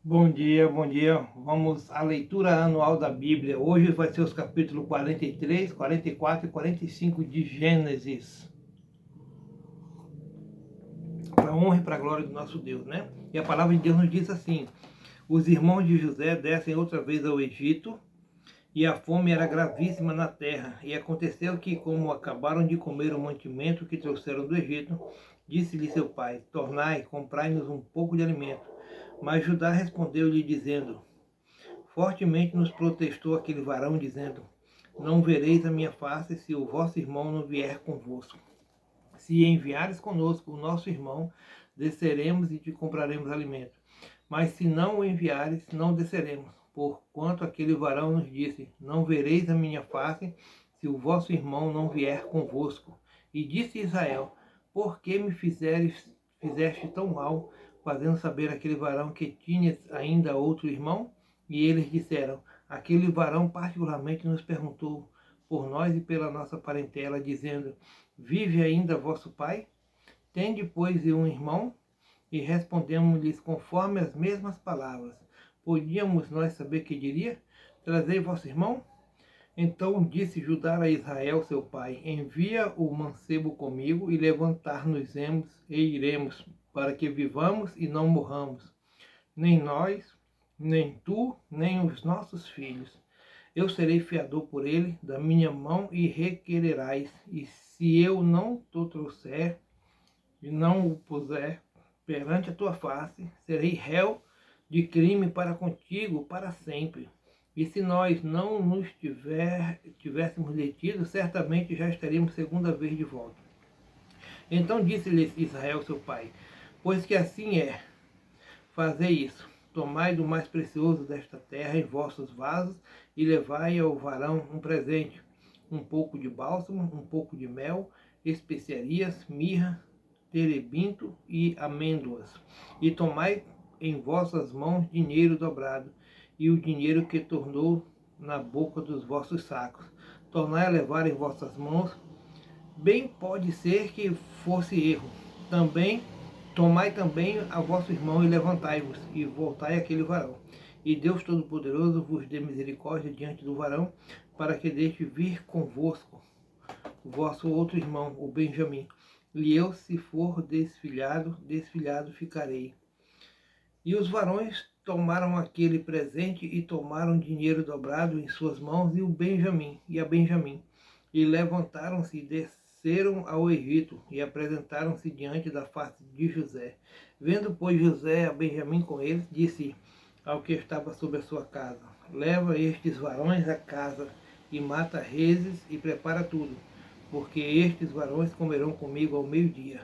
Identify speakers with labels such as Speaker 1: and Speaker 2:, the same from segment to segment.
Speaker 1: Bom dia, bom dia. Vamos à leitura anual da Bíblia. Hoje vai ser os capítulos 43, 44 e 45 de Gênesis. Para a honra e para a glória do nosso Deus, né? E a palavra de Deus nos diz assim: os irmãos de José descem outra vez ao Egito, e a fome era gravíssima na terra. E aconteceu que, como acabaram de comer o mantimento que trouxeram do Egito, disse-lhe seu pai: tornai, comprai-nos um pouco de alimento. Mas Judá respondeu-lhe, dizendo: fortemente nos protestou aquele varão, dizendo: não vereis a minha face se o vosso irmão não vier convosco. Se enviares conosco o nosso irmão, desceremos e te compraremos alimento. Mas se não o enviares, não desceremos. Porquanto aquele varão nos disse: não vereis a minha face se o vosso irmão não vier convosco. E disse Israel: por que me fizeste tão mal, fazendo saber aquele varão que tinhas ainda outro irmão? E eles disseram: aquele varão particularmente nos perguntou por nós e pela nossa parentela, dizendo: vive ainda vosso pai? Tende, pois, um irmão? E respondemos-lhes conforme as mesmas palavras. Podíamos nós saber que diria: trazei vosso irmão? Então disse Judá a Israel, seu pai: envia o mancebo comigo, e levantar-nos-emos e iremos, para que vivamos e não morramos, nem nós, nem tu, nem os nossos filhos. Eu serei fiador por ele da minha mão, e requererás. E se eu não te trouxer e não o puser perante a tua face, serei réu de crime para contigo para sempre. E se nós não nos tivéssemos detido, certamente já estaríamos segunda vez de volta. Então disse-lhes Israel, seu pai: pois que assim é, fazei isso. Tomai do mais precioso desta terra em vossos vasos, e levai ao varão um presente: um pouco de bálsamo, um pouco de mel, especiarias, mirra, terebinto e amêndoas. E tomai em vossas mãos dinheiro dobrado, e o dinheiro que tornou na boca dos vossos sacos. Tornai a levar em vossas mãos. Bem pode ser que fosse erro. Tomai também a vosso irmão e levantai-vos, e voltai àquele varão. E Deus Todo-Poderoso vos dê misericórdia diante do varão, para que deixe vir convosco o vosso outro irmão, o Benjamim. E eu, se for desfilhado, desfilhado ficarei. E os varões tomaram aquele presente, e tomaram dinheiro dobrado em suas mãos, e a Benjamim. E levantaram-se e desceram ao Egito, e apresentaram-se diante da face de José. Vendo, pois, José a Benjamim com eles, disse ao que estava sobre a sua casa: leva estes varões à casa, e mata reses, e prepara tudo, porque estes varões comerão comigo ao meio-dia.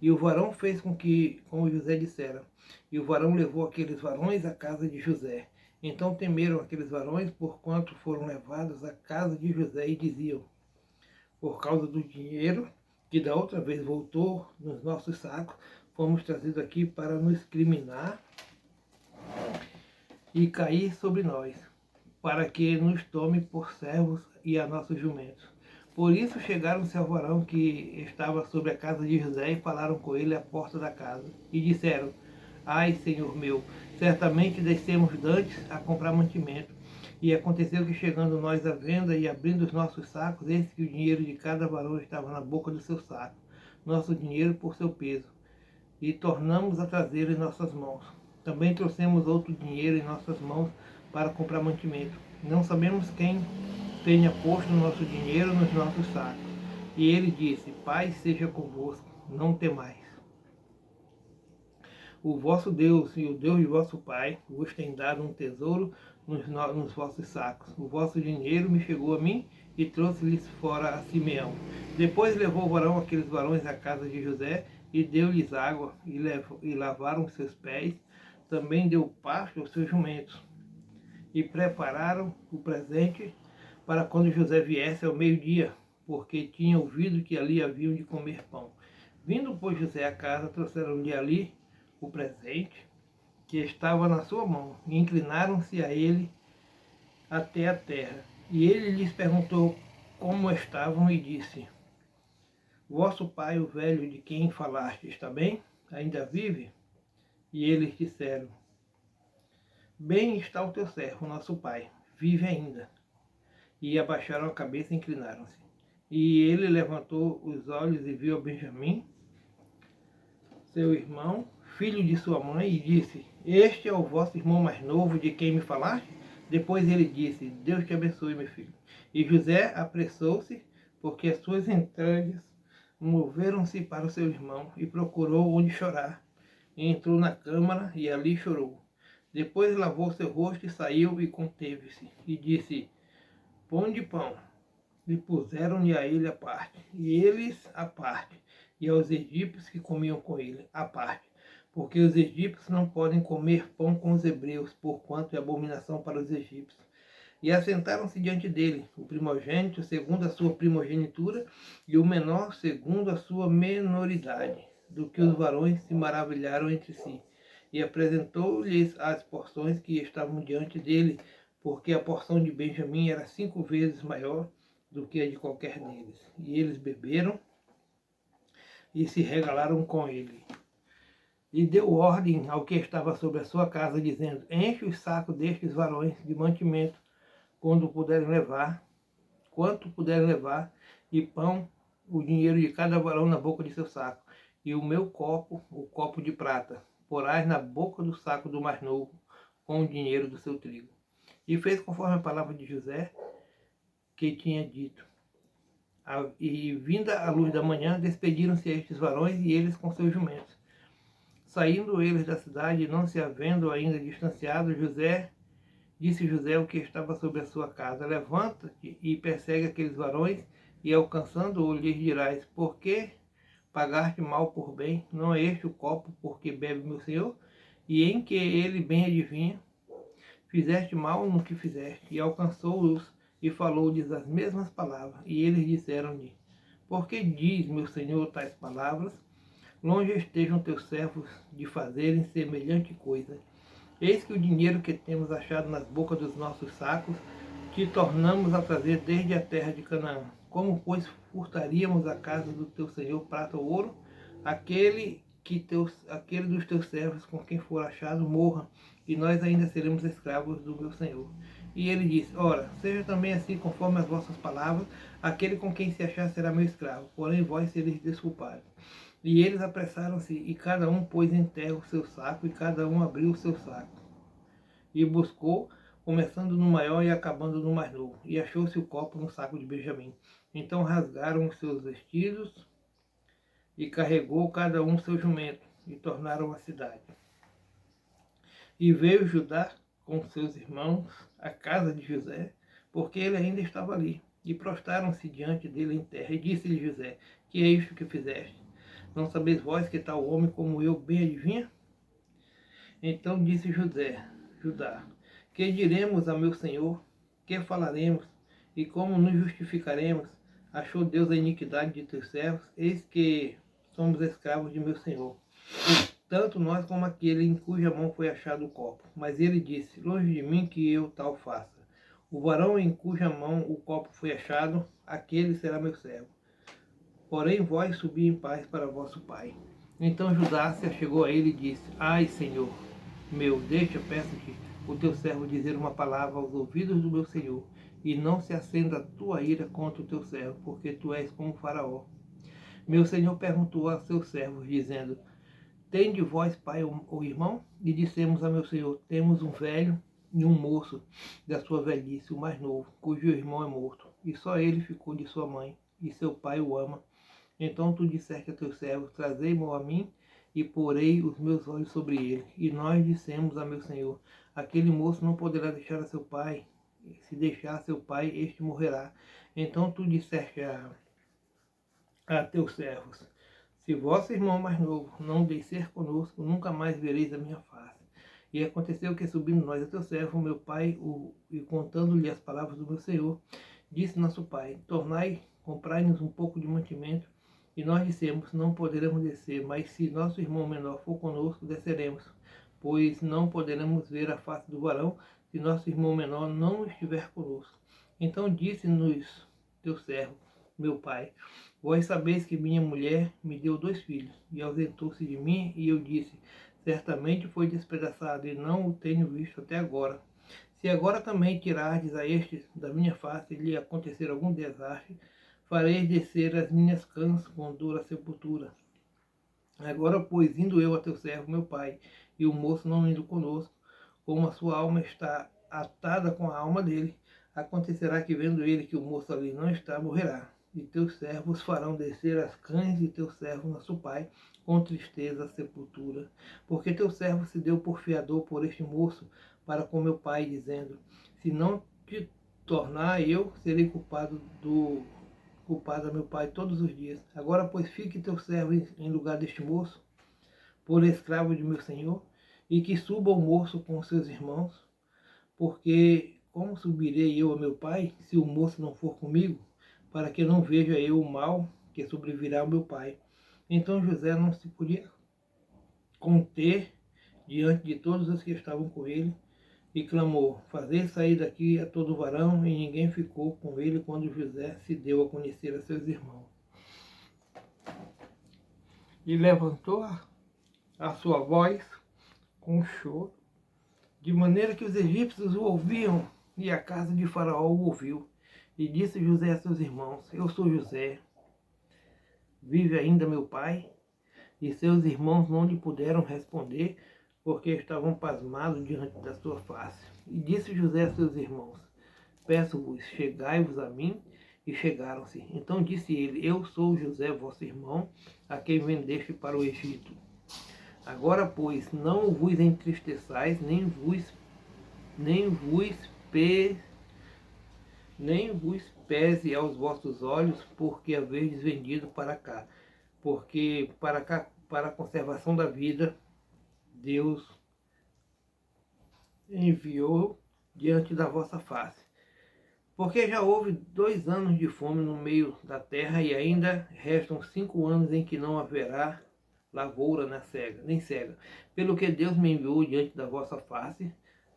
Speaker 1: E o varão fez como José dissera. E o varão levou aqueles varões à casa de José. Então temeram aqueles varões, porquanto foram levados à casa de José, e diziam: por causa do dinheiro que da outra vez voltou nos nossos sacos, fomos trazidos aqui para nos criminar e cair sobre nós, para que nos tome por servos e a nossos jumentos. Por isso chegaram-se ao varão que estava sobre a casa de José, e falaram com ele à porta da casa. E disseram: ai, senhor meu, certamente descemos dantes a comprar mantimento. E aconteceu que, chegando nós à venda e abrindo os nossos sacos, eis que o dinheiro de cada varão estava na boca do seu saco, nosso dinheiro por seu peso. E tornamos a trazer em nossas mãos. Também trouxemos outro dinheiro em nossas mãos para comprar mantimento. Não sabemos quem tenha posto o nosso dinheiro nos nossos sacos. E ele disse: paz seja convosco, não temais. O vosso Deus e o Deus de vosso pai vos tem dado um tesouro nos vossos sacos. O vosso dinheiro me chegou a mim, e trouxe-lhes fora a Simeão. Depois levou o varão aqueles varões à casa de José, e deu-lhes água, e lavaram seus pés. Também deu pasto aos seus jumentos. E prepararam o presente para quando José viesse ao meio-dia, porque tinha ouvido que ali haviam de comer pão. Vindo, pois, José à casa, trouxeram-lhe ali o presente que estava na sua mão, e inclinaram-se a ele até a terra. E ele lhes perguntou como estavam, e disse: vosso pai, o velho de quem falaste, está bem? Ainda vive? E eles disseram: bem está o teu servo, nosso pai, vive ainda. E abaixaram a cabeça e inclinaram-se. E ele levantou os olhos e viu a Benjamim, seu irmão, filho de sua mãe, e disse: Este é o vosso irmão mais novo de quem me falaste? Depois ele disse: Deus te abençoe, meu filho. E José apressou-se, porque as suas entranhas moveram-se para o seu irmão, e procurou onde chorar. E entrou na câmara e ali chorou. Depois lavou seu rosto e saiu e conteve-se. E disse: Pão de pão. E puseram-lhe a ele a parte, e eles a parte, e aos egípcios que comiam com ele a parte, porque os egípcios não podem comer pão com os hebreus, porquanto é abominação para os egípcios. E assentaram-se diante dele, o primogênito segundo a sua primogenitura, e o menor segundo a sua menoridade, do que os varões se maravilharam entre si. E apresentou-lhes as porções que estavam diante dele, porque a porção de Benjamim era 5 vezes maior do que a de qualquer deles. E eles beberam e se regalaram com ele. E deu ordem ao que estava sobre a sua casa, dizendo: Enche os sacos destes varões de mantimento, quanto puderem levar, e pão, o dinheiro de cada varão na boca de seu saco, e o meu copo, o copo de prata, porás na boca do saco do mais novo, com o dinheiro do seu trigo. E fez conforme a palavra de José, que tinha dito. E vinda a luz da manhã, despediram-se estes varões e eles com seus jumentos. Saindo eles da cidade, e não se havendo ainda distanciado, disse José o que estava sobre a sua casa: Levanta-te e persegue aqueles varões, e alcançando-o lhes dirás: Por que pagaste mal por bem? Não é este o copo porque bebe meu senhor? E em que ele bem adivinha, fizeste mal no que fizeste. E alcançou-os e falou-lhes as mesmas palavras. E eles disseram-lhe: Por que diz meu senhor tais palavras? Longe estejam teus servos de fazerem semelhante coisa. Eis que o dinheiro que temos achado nas bocas dos nossos sacos, te tornamos a trazer desde a terra de Canaã. Como, pois, furtaríamos a casa do teu senhor prata ou ouro? Aquele dos teus servos com quem for achado morra, e nós ainda seremos escravos do meu senhor. E ele disse: Ora, seja também assim conforme as vossas palavras, aquele com quem se achar será meu escravo, porém vós sereis desculpados. E eles apressaram-se, e cada um pôs em terra o seu saco, e cada um abriu o seu saco. E buscou, começando no maior e acabando no mais novo. E achou-se o copo no saco de Benjamim. Então rasgaram os seus vestidos, e carregou cada um seu jumento, e tornaram à cidade. E veio Judá com seus irmãos à casa de José, porque ele ainda estava ali. E prostraram-se diante dele em terra. E disse-lhe José: Que é isto que fizeste? Não sabeis vós que tal homem como eu bem adivinha? Então disse Judá: Que diremos a meu senhor? Que falaremos? E como nos justificaremos? Achou Deus a iniquidade de teus servos? Eis que somos escravos de meu senhor, tanto nós como aquele em cuja mão foi achado o copo. Mas ele disse: Longe de mim que eu tal faça. O varão em cuja mão o copo foi achado, aquele será meu servo. Porém vós subi em paz para vosso pai. Então Judá se achegou a ele e disse: Ai, Senhor meu, deixa, peço-te, o teu servo dizer uma palavra aos ouvidos do meu senhor, e não se acenda a tua ira contra o teu servo, porque tu és como Faraó. Meu senhor perguntou a seus servos, dizendo: Tende vós, pai ou irmão? E dissemos a meu senhor: Temos um velho e um moço da sua velhice, o mais novo, cujo irmão é morto, e só ele ficou de sua mãe, e seu pai o ama. Então tu disseste a teus servos: Trazei-mo a mim, e porei os meus olhos sobre ele. E nós dissemos a meu senhor: Aquele moço não poderá deixar a seu pai. Se deixar seu pai, este morrerá. Então tu disseste a teus servos: Se vosso irmão mais novo não descer conosco, nunca mais vereis a minha face. E aconteceu que, subindo nós a teu servo, meu pai, e contando-lhe as palavras do meu senhor, disse nosso pai: Tornai, comprai-nos um pouco de mantimento. E nós dissemos: Não poderemos descer, mas se nosso irmão menor for conosco, desceremos, pois não poderemos ver a face do varão, se nosso irmão menor não estiver conosco. Então disse-nos teu servo, meu pai: Vós sabeis que minha mulher me deu 2 filhos, e ausentou-se de mim, e eu disse: certamente foi despedaçado, e não o tenho visto até agora. Se agora também tirardes a este da minha face, e lhe acontecer algum desastre, fareis descer as minhas cãs com dor à sepultura. Agora, pois, indo eu a teu servo, meu pai, e o moço não indo conosco, como a sua alma está atada com a alma dele, acontecerá que, vendo ele que o moço ali não está, morrerá. E teus servos farão descer as cães de teu servo nosso pai, com tristeza à sepultura. Porque teu servo se deu por fiador por este moço, para com meu pai, dizendo, se não te tornar, eu serei culpado a meu pai todos os dias. Agora, pois, fique teu servo em lugar deste moço, por escravo de meu senhor, e que suba o moço com seus irmãos, porque como subirei eu a meu pai, se o moço não for comigo, para que não veja eu o mal que sobrevirá ao meu pai? Então José não se podia conter diante de todos os que estavam com ele, e clamou, fazei sair daqui a todo varão, e ninguém ficou com ele quando José se deu a conhecer a seus irmãos. E levantou a sua voz com choro, de maneira que os egípcios o ouviam, e a casa de Faraó o ouviu. E disse José a seus irmãos, eu sou José, vive ainda meu pai? E seus irmãos não lhe puderam responder, porque estavam pasmados diante da sua face. E disse José a seus irmãos, peço-vos, chegai-vos a mim. E chegaram-se. Então disse ele, eu sou José, vosso irmão, a quem vendeste para o Egito. Agora, pois, não vos entristeçais, nem vos pese aos vossos olhos, porque haveis vendido para cá. Porque para cá, para a conservação da vida, Deus enviou diante da vossa face. Porque já houve 2 anos de fome no meio da terra, e ainda restam 5 anos em que não haverá lavoura nem cega. Pelo que Deus me enviou diante da vossa face,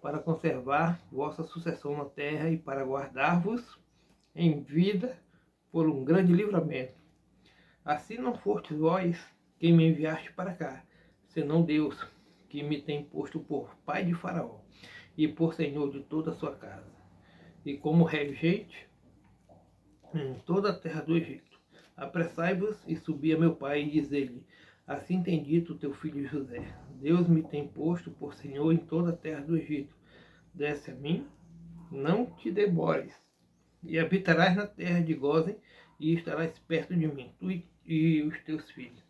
Speaker 1: para conservar vossa sucessão na terra e para guardar-vos em vida por um grande livramento. Assim não fostes vós quem me enviaste para cá, senão Deus, que me tem posto por pai de Faraó e por senhor de toda a sua casa, e como regente em toda a terra do Egito. Apressai-vos e subi a meu pai, e diz-lhe, assim tem dito teu filho José, Deus me tem posto por senhor em toda a terra do Egito. Desce a mim, não te demores, e habitarás na terra de Gósen, e estarás perto de mim, tu e os teus filhos,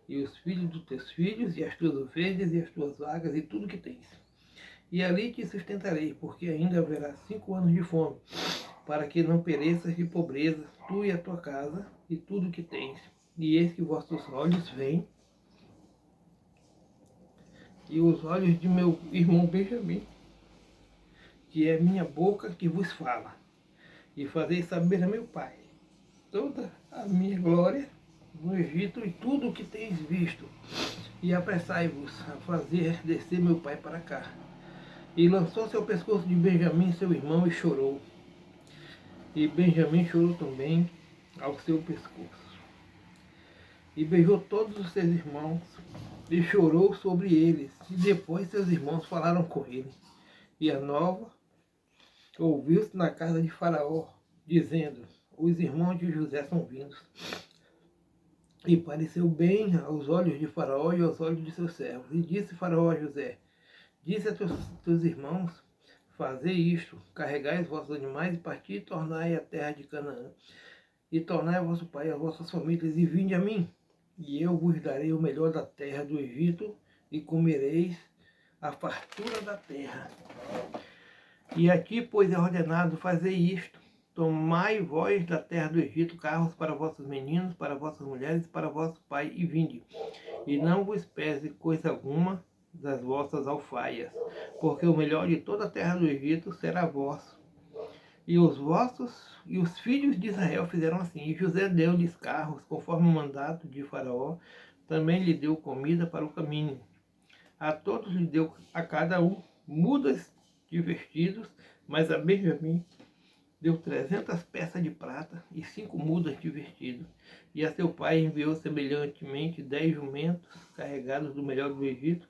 Speaker 1: e os filhos dos teus filhos, e as tuas ovelhas, e as tuas vagas, e tudo que tens. E ali te sustentarei, porque ainda haverá 5 anos de fome, para que não pereças de pobreza, tu e a tua casa, e tudo que tens. E eis que vossos olhos veem, e os olhos de meu irmão Benjamim, que é minha boca que vos fala, e fazeis saber a meu pai toda a minha glória no Egito e tudo o que tens visto. E apressai-vos a fazer descer meu pai para cá. E lançou-se ao pescoço de Benjamim, seu irmão, e chorou. E Benjamim chorou também ao seu pescoço. E beijou todos os seus irmãos, e chorou sobre eles. E depois seus irmãos falaram com ele. E a nova ouviu-se na casa de Faraó, dizendo, os irmãos de José são vindos. E pareceu bem aos olhos de Faraó e aos olhos de seus servos. E disse Faraó a José, disse a teus irmãos, fazei isto, carregai os vossos animais, e parti e tornai a terra de Canaã. E tornai a vosso pai e as vossas famílias, e vinde a mim. E eu vos darei o melhor da terra do Egito, e comereis a fartura da terra. E a ti, pois, é ordenado fazer isto. Tomai vós da terra do Egito carros para vossos meninos, para vossas mulheres, para vosso pai, e vinde. E não vos pese coisa alguma das vossas alfaias, porque o melhor de toda a terra do Egito será vosso. E os filhos de Israel fizeram assim. E José deu-lhes carros, conforme o mandato de Faraó, também lhe deu comida para o caminho. A todos lhe deu a cada um mudas de vestidos, mas a Benjamim deu 300 peças de prata e 5 mudas de vestido. E a seu pai enviou semelhantemente 10 jumentos carregados do melhor do Egito,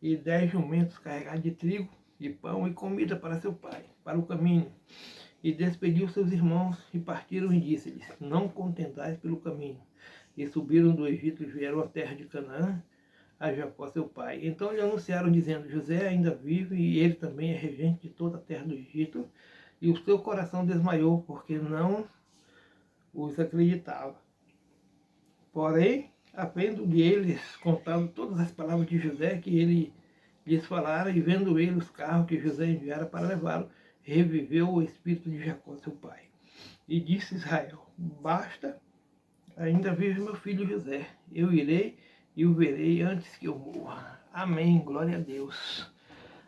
Speaker 1: e 10 jumentos carregados de trigo, de pão e comida para seu pai, para o caminho. E despediu seus irmãos e partiram e disse-lhes, não contentais pelo caminho. E subiram do Egito e vieram à terra de Canaã, a Jacó seu pai. Então lhe anunciaram dizendo, José ainda vive e ele também é regente de toda a terra do Egito. E o seu coração desmaiou, porque não os acreditava. Porém, havendo de eles contado todas as palavras de José que ele lhes falara, e vendo ele os carros que José enviara para levá-lo, reviveu o espírito de Jacó seu pai. E disse Israel, basta, ainda vive meu filho José, eu irei e o verei antes que eu morra. Amém, glória a Deus.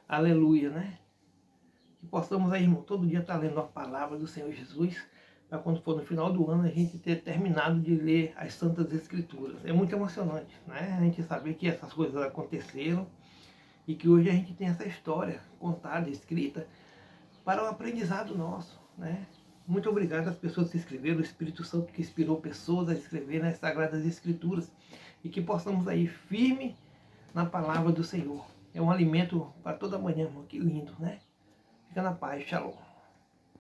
Speaker 1: Aleluia, né? Que possamos aí, irmão, todo dia estar lendo a palavra do Senhor Jesus, para quando for no final do ano a gente ter terminado de ler as Santas Escrituras. É muito emocionante, né? A gente saber que essas coisas aconteceram e que hoje a gente tem essa história contada, escrita, para o aprendizado nosso, né? Muito obrigado às pessoas que escreveram, o Espírito Santo que inspirou pessoas a escrever nas Sagradas Escrituras, e que possamos aí firme na palavra do Senhor. É um alimento para toda manhã, irmão. Que lindo, né? Fica na paz, shalom.